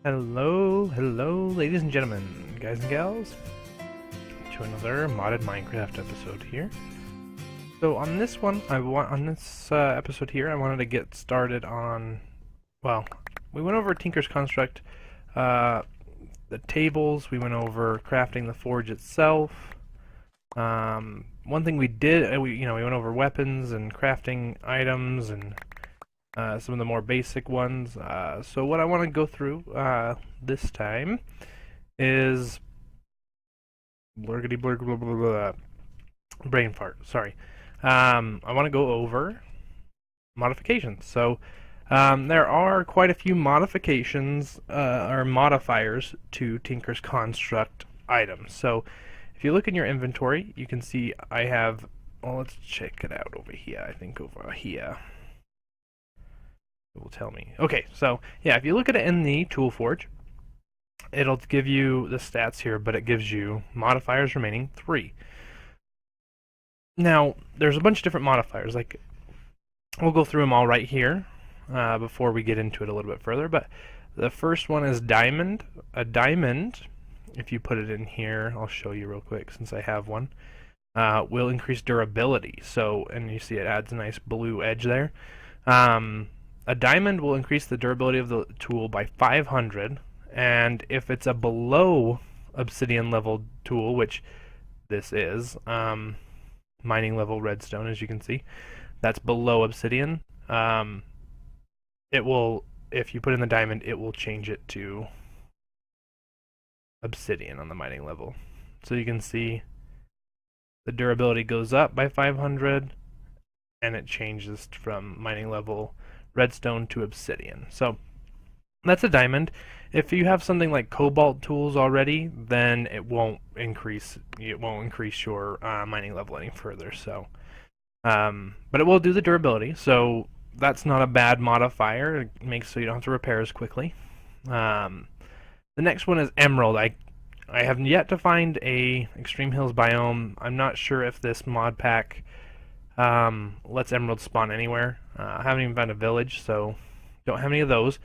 Hello, ladies and gentlemen, guys and gals, to another modded Minecraft episode here. So on this one, episode here, I wanted to get started on, well, we went over Tinker's Construct, the tables, we went over crafting the forge itself. One thing we did, we went over weapons and crafting items and some of the more basic ones. So what I want to go through this time is blurgity blur blah, blah, blah, brain fart. Sorry. I want to go over modifications. So there are quite a few modifications or modifiers to Tinker's Construct items. So if you look in your inventory, you can see I have. Well, let's check it out over here. I think over here. It will tell me. Okay, so yeah, if you look at it in the tool forge, it'll give you the stats here, but it gives you modifiers remaining 3. Now, there's a bunch of different modifiers. Like, we'll go through them all right here before we get into it a little bit further. But the first one is diamond. A diamond, if you put it in here, I'll show you real quick since I have one, will increase durability. So, and you see it adds a nice blue edge there. A diamond will increase the durability of the tool by 500, and if it's a below obsidian level tool, which this is, mining level redstone, as you can see, that's below obsidian, it will, if you put in the diamond, it will change it to obsidian on the mining level. So you can see the durability goes up by 500, and it changes from mining level redstone to obsidian. So that's a diamond. If you have something like cobalt tools already, then it won't increase your mining level any further. So but it will do the durability, so that's not a bad modifier. It makes so you don't have to repair as quickly. The next one is emerald. I have yet to find a extreme hills biome. I'm not sure if this mod pack lets emeralds spawn anywhere. I haven't even found a village, so don't have any of those.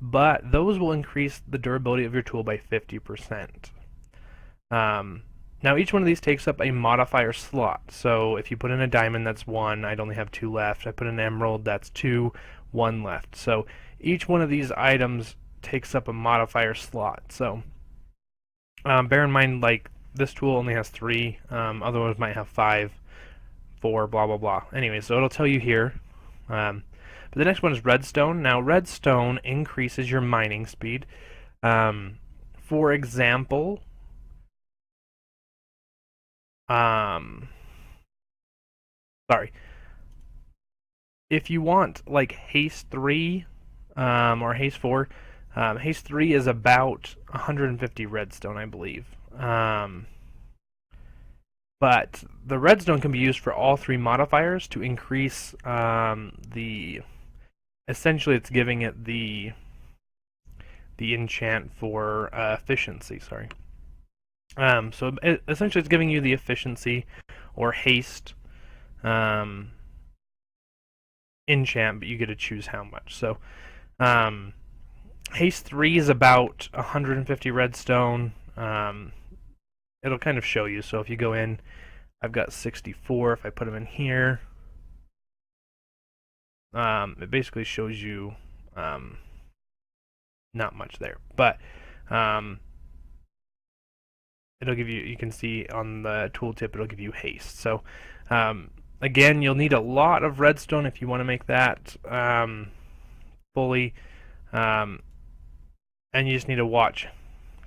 But those will increase the durability of your tool by 50%. Now each one of these takes up a modifier slot. So if you put in a diamond, that's 1. I'd only have 2 left. I put in an emerald, that's 2, 1 left. So each one of these items takes up a modifier slot. So bear in mind, like, this tool only has 3. Other ones might have 5. 4, blah blah blah. Anyway, so it'll tell you here. But the next one is redstone. Now redstone increases your mining speed. For example, if you want like haste 3 or haste 4, haste 3 is about 150 redstone, I believe. But the redstone can be used for all 3 modifiers to increase essentially it's giving it the enchant for efficiency, sorry. So essentially it's giving you the efficiency or haste enchant, but you get to choose how much. So haste 3 is about 150 redstone. It'll kind of show you. So if you go in, I've got 64. If I put them in here, it basically shows you not much there, but it'll give you. You can see on the tooltip, it'll give you haste. So again, you'll need a lot of redstone if you want to make that fully, and you just need to watch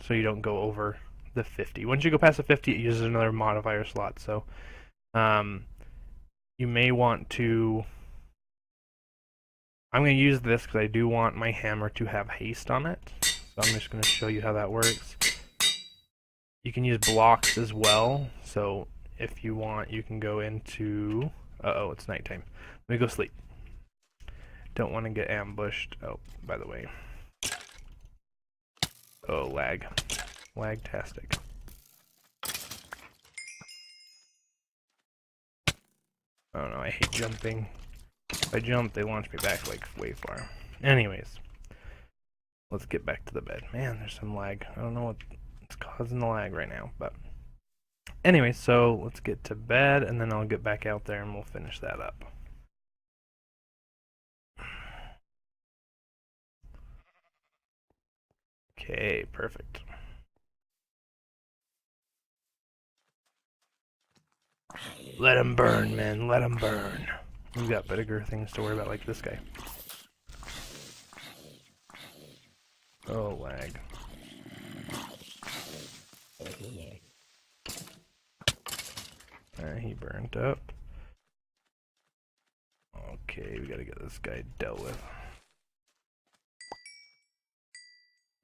so you don't go over the 50. Once you go past the 50, it uses another modifier slot. So you may want to. I'm going to use this because I do want my hammer to have haste on it. So I'm just going to show you how that works. You can use blocks as well. So if you want, you can go into. Uh-oh, it's nighttime. Let me go sleep. Don't want to get ambushed. Oh, by the way. Oh, lag. Lagtastic. Oh no, I hate jumping. If I jump, they launch me back like way far. Anyways. let's get back to the bed. Man, there's some lag. I don't know what's causing the lag right now, but anyway, so let's get to bed, and then I'll get back out there and we'll finish that up. Okay, perfect. Let him burn, man. Let him burn. We've got bigger things to worry about, like this guy. Oh, lag. He burnt up. Okay, we gotta get this guy dealt with.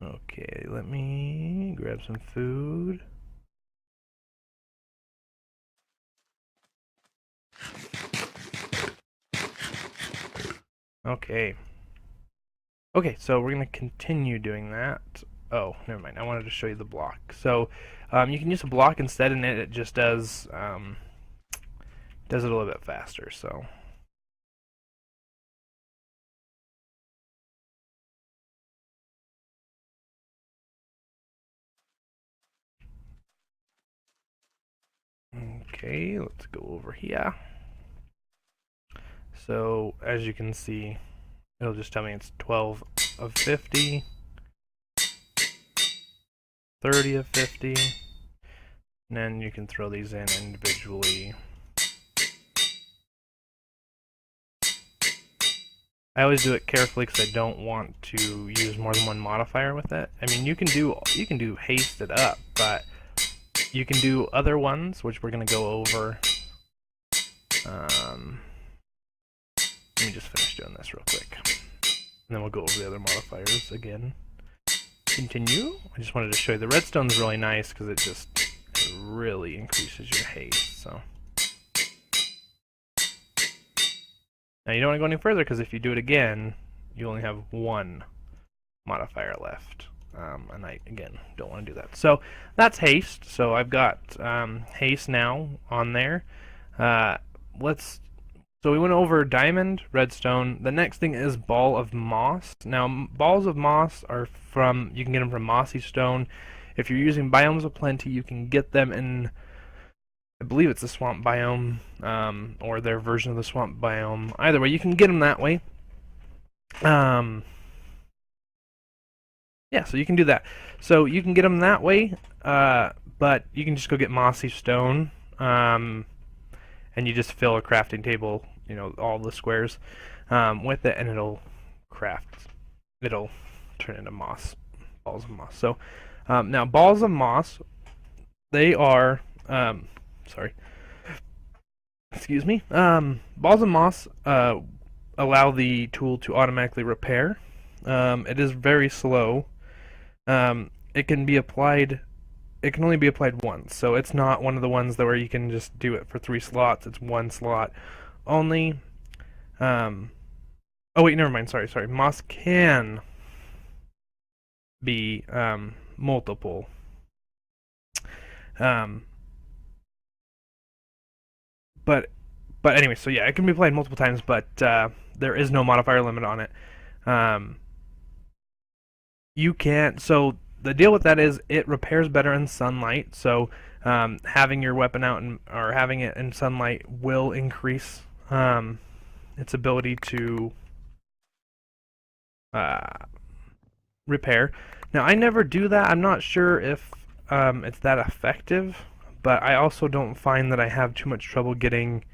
Okay, let me grab some food. Okay. Okay, so we're going to continue doing that. Oh, never mind. I wanted to show you the block. So you can use a block instead, and it just does it a little bit faster. So okay, let's go over here. So as you can see, it'll just tell me it's 12 of 50, 30 of 50, and then you can throw these in individually. I always do it carefully because I don't want to use more than one modifier with it. I mean, you can do haste it up, but you can do other ones, which we're going to go over. Let me just finish doing this real quick, and then we'll go over the other modifiers again. Continue. I just wanted to show you the redstone's really nice because it really increases your haste. So now you don't want to go any further because if you do it again, you only have one modifier left, and I again don't want to do that. So that's haste. So I've got haste now on there. So we went over diamond, redstone. The next thing is ball of moss. Now balls of moss are you can get them from mossy stone. If you're using biomes of plenty, you can get them in, I believe it's the swamp biome, or their version of the swamp biome. Either way, you can get them that way. Yeah, so you can do that. So you can get them that way, but you can just go get mossy stone, and you just fill a crafting table, all the squares, with it, and it'll turn into moss, balls of moss. So now balls of moss, they are, excuse me, balls of moss allow the tool to automatically repair. It is very slow. It can only be applied once, so it's not one of the ones where you can just do it for 3 slots. It's 1 slot only. Oh wait, never mind. Sorry. Moss can be multiple. But anyway, so yeah, it can be applied multiple times, but there is no modifier limit on it. You can't. So the deal with that is it repairs better in sunlight. So having your weapon out or having it in sunlight will increase its ability to repair. Now I never do that. I'm not sure if it's that effective, but I also don't find that I have too much trouble getting.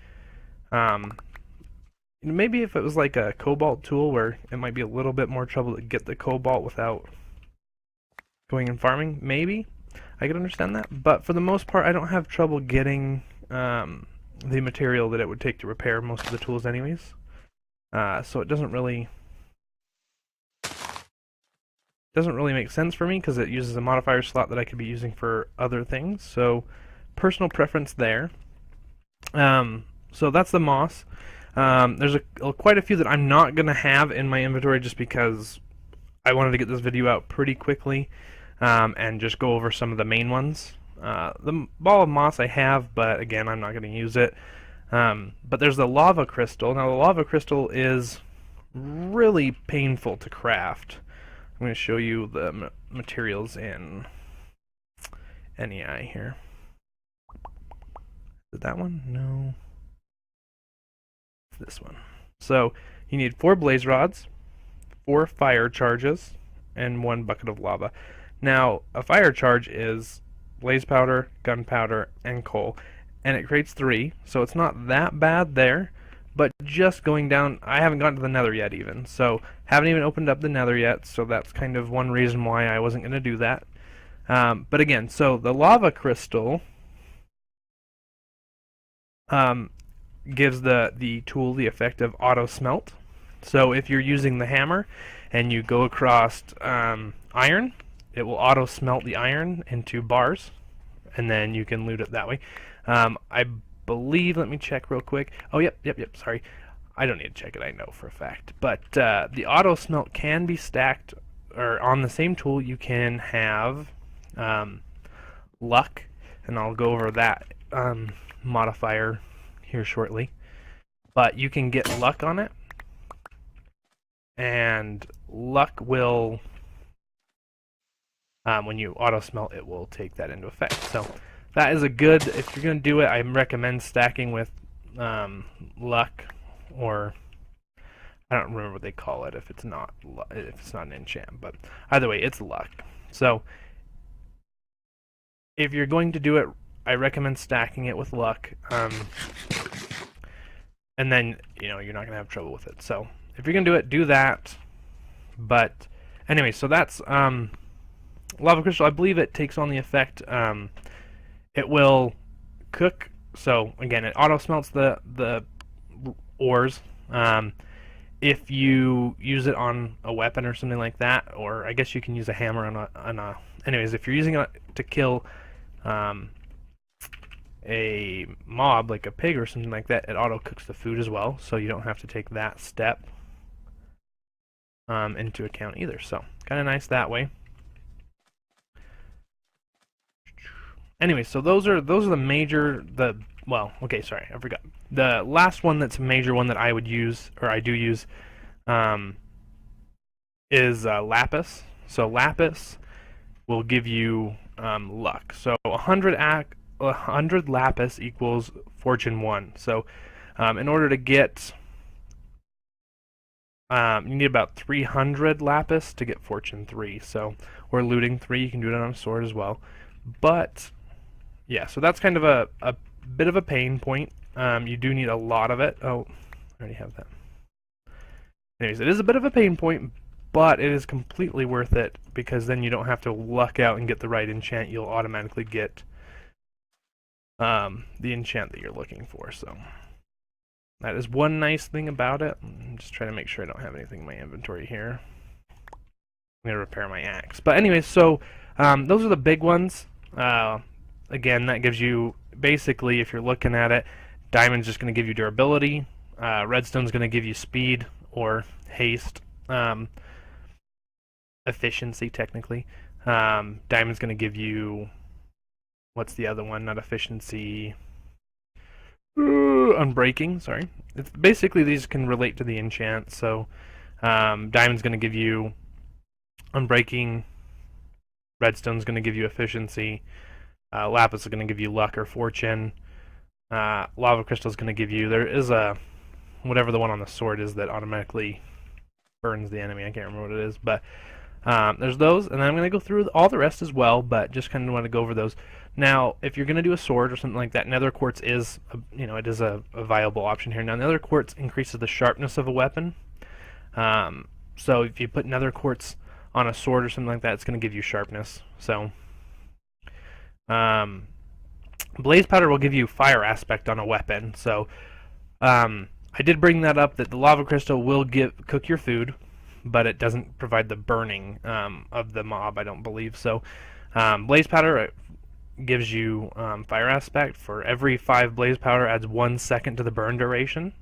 Maybe if it was like a cobalt tool where it might be a little bit more trouble to get the cobalt without going and farming, maybe I could understand that. But for the most part, I don't have trouble getting the material that it would take to repair most of the tools anyways. So it doesn't really make sense for me because it uses a modifier slot that I could be using for other things. So personal preference there. So that's the moss. There's quite a few that I'm not going to have in my inventory just because I wanted to get this video out pretty quickly and just go over some of the main ones. The ball of moss I have, but again, I'm not going to use it. But there's the lava crystal. Now, the lava crystal is really painful to craft. I'm going to show you the materials in NEI here. Is it that one? No. It's this one. So you need 4 blaze rods, 4 fire charges, and 1 bucket of lava. Now, a fire charge is blaze powder, gunpowder, and coal, and it creates 3, so it's not that bad there. But just going down, I haven't gotten to the nether yet even, so haven't even opened up the nether yet, so that's kind of one reason why I wasn't going to do that. But again, so the lava crystal gives the tool the effect of auto smelt. So if you're using the hammer and you go across iron, it will auto smelt the iron into bars, and then you can loot it that way. I believe, let me check real quick. Oh, yep, sorry. I don't need to check it, I know for a fact. But the auto smelt can be stacked, or on the same tool you can have luck, and I'll go over that modifier here shortly. But you can get luck on it, and luck will, when you auto smelt, it will take that into effect. So that is a good, if you're going to do it, I recommend stacking with luck, or I don't remember what they call it if it's not an enchant, but either way, it's luck. So if you're going to do it, I recommend stacking it with luck, and then you're not going to have trouble with it. So if you're going to do it, do that. But anyway, so that's lava crystal. I believe it takes on the effect. It will cook. So again, it auto smelts the ores. If you use it on a weapon or something like that, or I guess you can use a hammer on a. Anyways, if you're using it to kill a mob like a pig or something like that, it auto cooks the food as well, so you don't have to take that step into account either. So kind of nice that way. Anyway, so those are the major well, okay, sorry, I forgot. The last one that's a major one that I would use, or I do use, is lapis. So lapis will give you luck. So 100 lapis equals fortune 1. So in order to get, you need about 300 lapis to get fortune 3. So, or looting 3, you can do it on a sword as well. But yeah, so that's kind of a bit of a pain point. You do need a lot of it. Oh, I already have that. Anyways, it is a bit of a pain point, but it is completely worth it, because then you don't have to luck out and get the right enchant. You'll automatically get the enchant that you're looking for. So that is one nice thing about it. I'm just trying to make sure I don't have anything in my inventory here. I'm going to repair my axe. But anyways, so those are the big ones. Again, that gives you, basically, if you're looking at it, diamond's just going to give you durability, redstone's going to give you speed or haste, efficiency technically, diamond's going to give you, what's the other one, not efficiency, unbreaking, sorry. It's basically, these can relate to the enchant. So diamond's going to give you unbreaking, redstone's going to give you efficiency, lapis is going to give you luck or fortune, lava crystal is going to give you, there is a, whatever the one on the sword is that automatically burns the enemy, I can't remember what it is, but there's those, and then I'm going to go through all the rest as well, but just kind of want to go over those. Now, if you're going to do a sword or something like that, nether quartz is, it is a viable option here. Now, nether quartz increases the sharpness of a weapon, so if you put nether quartz on a sword or something like that, it's going to give you sharpness. So blaze powder will give you fire aspect on a weapon. So I did bring that up, that the lava crystal will cook your food, but it doesn't provide the burning of the mob, I don't believe. So blaze powder gives you fire aspect. For every 5 blaze powder adds 1 second to the burn duration.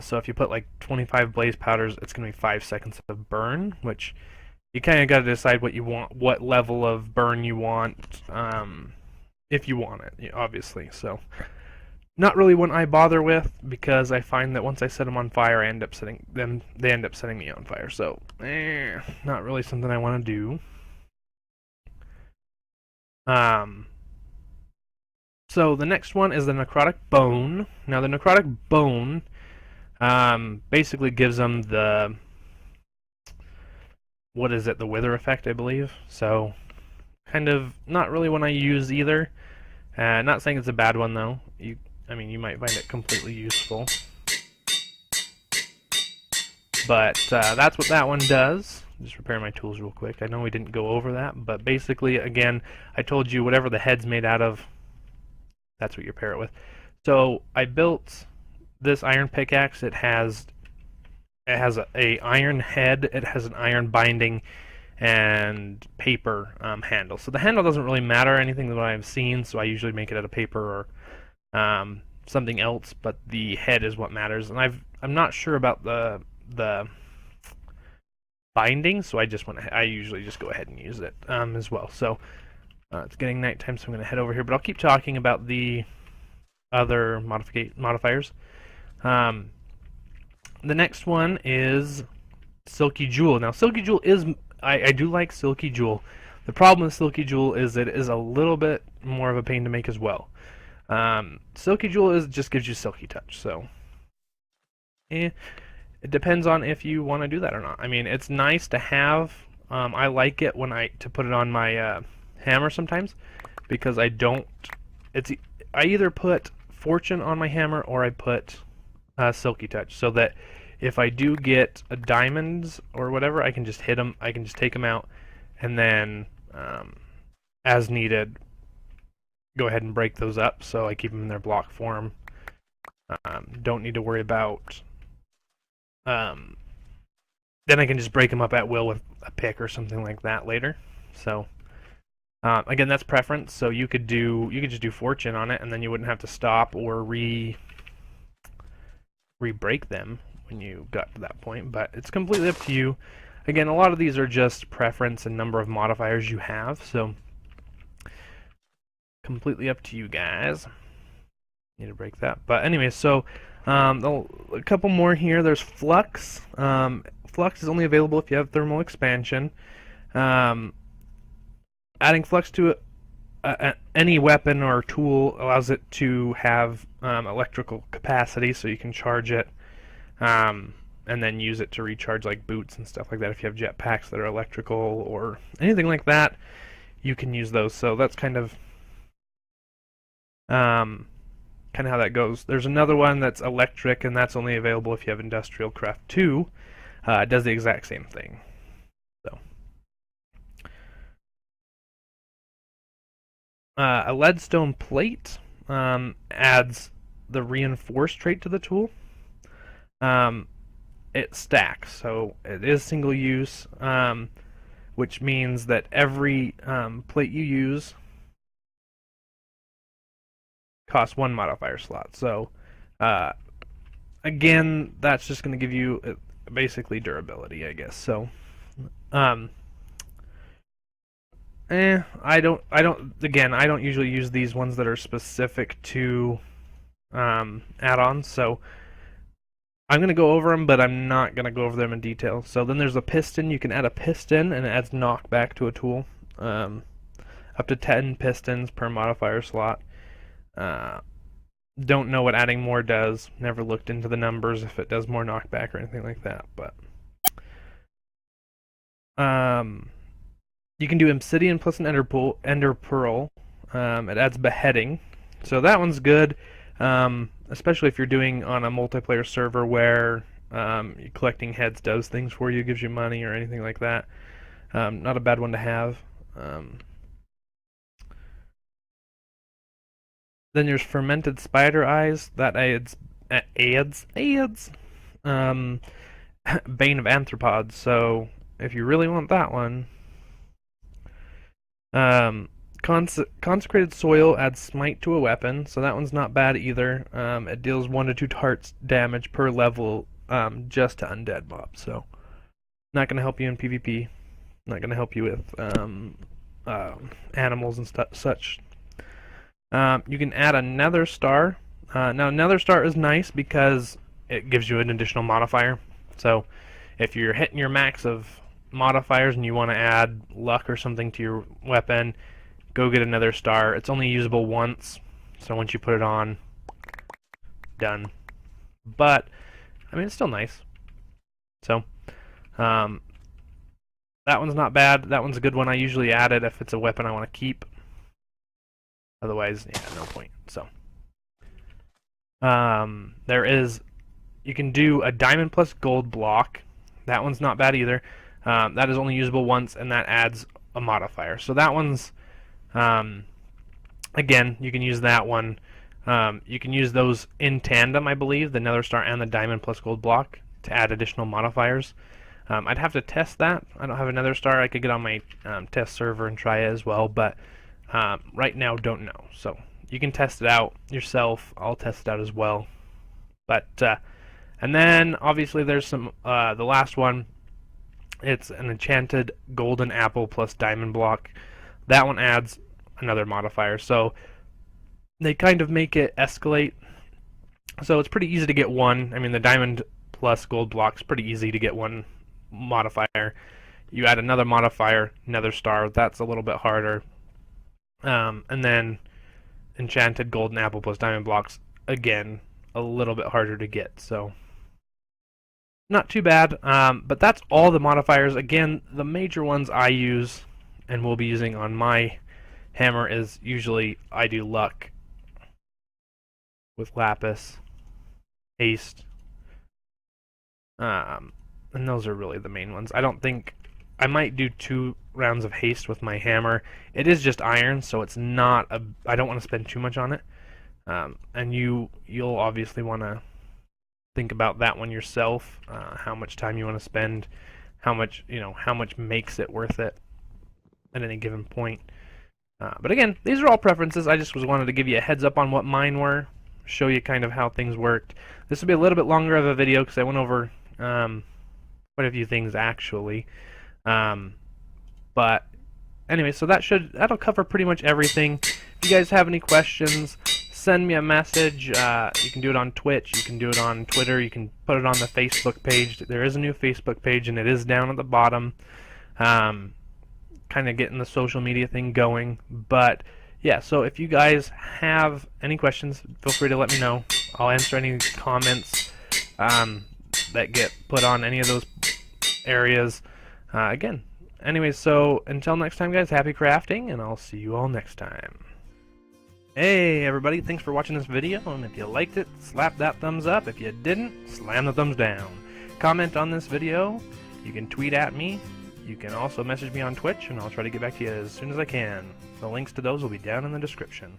So if you put like 25 blaze powders, it's going to be 5 seconds of burn, which you kind of got to decide what you want, what level of burn you want, if you want it, obviously. So Not really one I bother with, because I find that once I set them on fire, I end up setting them. They end up setting me on fire. So, not really something I want to do. So the next one is the necrotic bone. Now the necrotic bone basically gives them the, what is it, the wither effect, I believe. So kind of not really one I use either. Not saying it's a bad one though. I mean, you might find it completely useful. But that's what that one does. Just repair my tools real quick. I know we didn't go over that, but basically, again, I told you whatever the head's made out of, that's what you repair it with. So I built this iron pickaxe. It has a iron head. It has an iron binding and paper handle. So the handle doesn't really matter anything that I've seen. So I usually make it out of paper or something else. But the head is what matters. And I'm not sure about the binding, so I usually just go ahead and use it as well. So it's getting nighttime, so I'm going to head over here. But I'll keep talking about the other modifiers. The next one is Silky Jewel. Now, Silky Jewel is I do like Silky Jewel. The problem with Silky Jewel is it is a little bit more of a pain to make as well. Silky Jewel just gives you Silky Touch, so it depends on if you want to do that or not. I mean, it's nice to have. I like it to put it on my hammer sometimes, because I either put Fortune on my hammer or I put Silky Touch, so that if I do get a diamonds or whatever, I can just hit them. I can just take them out, and then as needed, go ahead and break those up. So I keep them in their block form. Don't need to worry about. Then I can just break them up at will with a pick or something like that later. So again, that's preference. So you could just do Fortune on it, and then you wouldn't have to stop or re-break them when you got to that point. But it's completely up to you. Again, a lot of these are just preference and number of modifiers you have. So completely up to you guys. Need to break that. But anyway, so a couple more here. There's Flux. Flux is only available if you have thermal expansion. Adding Flux to any weapon or tool allows it to have electrical capacity, so you can charge it and then use it to recharge like boots and stuff like that. If you have jetpacks that are electrical or anything like that, you can use those. So that's kind of how that goes. There's another one that's electric, and that's only available if you have Industrial Craft 2. It does the exact same thing. So a leadstone plate adds the reinforced trait to the tool. It stacks, so it is single use, which means that every plate you use costs 1 modifier slot. So again, that's just going to give you basically durability, I guess. So I don't usually use these ones that are specific to add-ons, so I'm going to go over them, but I'm not going to go over them in detail. So then there's a piston. You can add a piston, and it adds knockback to a tool. Up to 10 pistons per modifier slot. Don't know what adding more does. Never looked into the numbers if it does more knockback or anything like that. But you can do Obsidian plus an Ender Pearl. It adds beheading, so that one's good, especially if you're doing on a multiplayer server where collecting heads does things for you, gives you money or anything like that. Not a bad one to have. Then there's fermented spider eyes. That adds Bane of Arthropods. So if you really want that one, consecrated soil adds smite to a weapon. So that one's not bad either. It deals 1 to 2 tarts damage per level, just to undead mobs. So not going to help you in PvP. Not going to help you with animals and such. You can add a nether star Now Nether Star is nice because it gives you an additional modifier. So if you're hitting your max of modifiers and you want to add luck or something to your weapon, go get another star. It's only usable once, so once you put it on, done. But I mean, it's still nice. So that one's not bad. That one's a good one. I usually add it if it's a weapon I want to keep. Otherwise, yeah, no point. So you can do a diamond plus gold block. That one's not bad either. That is only usable once, and that adds a modifier. So that one's, again, you can use that one. You can use those in tandem, I believe, the Nether Star and the diamond plus gold block, to add additional modifiers. I'd have to test that. I don't have a Nether Star. I could get on my test server and try it as well, but right now, don't know. So you can test it out yourself. I'll test it out as well. But and then obviously there's some the last one. It's an enchanted golden apple plus diamond block. That one adds another modifier. So they kind of make it escalate. So it's pretty easy to get one. I mean, the diamond plus gold block's pretty easy to get one modifier. You add another modifier, Nether Star. That's a little bit harder. And then enchanted golden apple plus diamond blocks, again, a little bit harder to get. So not too bad, but that's all the modifiers. Again, the major ones I use and will be using on my hammer is usually I do luck with lapis, haste, and those are really the main ones. I don't think I might do 2 rounds of haste with my hammer. It is just iron, so it's not a. I don't want to spend too much on it, and you'll obviously want to think about that one yourself. How much time you want to spend, how much makes it worth it at any given point. But again, these are all preferences. I just wanted to give you a heads up on what mine were, show you kind of how things worked. This will be a little bit longer of a video because I went over quite a few things actually. But anyway, so that'll cover pretty much everything. If you guys have any questions, send me a message. You can do it on Twitch, you can do it on Twitter, you can put it on the Facebook page. There is a new Facebook page, and it is down at the bottom. Kind of getting the social media thing going. But yeah, so if you guys have any questions, feel free to let me know. I'll answer any comments that get put on any of those areas. Again, anyways, so until next time, guys, happy crafting, and I'll see you all next time. Hey everybody, thanks for watching this video, and if you liked it, slap that thumbs up. If you didn't, slam the thumbs down. Comment on this video, you can tweet at me, you can also message me on Twitch, and I'll try to get back to you as soon as I can. The links to those will be down in the description.